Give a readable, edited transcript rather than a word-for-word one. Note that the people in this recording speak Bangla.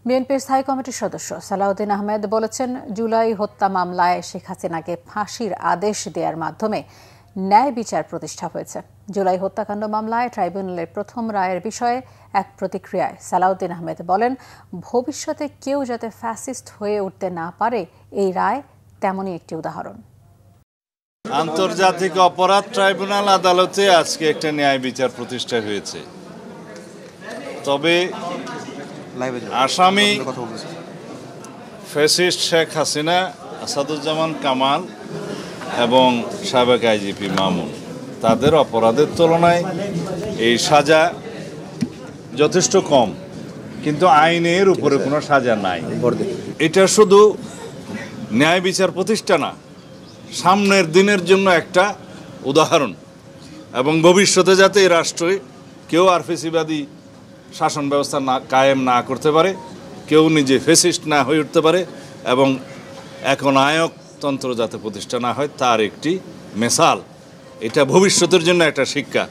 বিএনপির স্থায়ী কমিটির সদস্য সালাউদ্দিন আহমেদ বলেছেন, জুলাই হত্যা মামলায় শেখ হাসিনাকে ফাঁসির আদেশ দেওয়ার মাধ্যমে ন্যায় বিচার প্রতিষ্ঠা হয়েছে। জুলাই হত্যাকাণ্ড মামলায় ট্রাইব্যুনালের প্রথম রায়ের বিষয়ে এক প্রতিক্রিয়ায় সালাউদ্দিন আহমেদ বলেন, ভবিষ্যতে কেউ যাতে ফ্যাসিস্ট হয়ে উঠতে না পারে, এই রায় তেমনই একটি উদাহরণ। আন্তর্জাতিক অপরাধ ট্রাইব্যুনাল আদালতে আজকে একটা ন্যায় বিচার প্রতিষ্ঠা হয়েছে। তবে আসামি ফ্যাসিস্ট শেখ হাসিনা, আসাদুজ্জামান কামাল এবং সাবেক আইজিপি মামুন, তাদের অপরাধের তুলনায় এই সাজা যথেষ্ট কম, কিন্তু আইনের উপরে কোনো সাজা নাই। এটা শুধু ন্যায় বিচার প্রতিষ্ঠা না, সামনের দিনের জন্য একটা উদাহরণ, এবং ভবিষ্যতে যাতে এই রাষ্ট্রে কেউ আর ফেসিবাদী শাসন ব্যবস্থা কায়েম না করতে পারে, কেউ নিজে ফেসিস্ট না হয়ে উঠতে পারে, এবং একনায়কতন্ত্র যাতে প্রতিষ্ঠা না হয়, তার একটি মেসাল। এটা ভবিষ্যতের জন্য একটা শিক্ষা।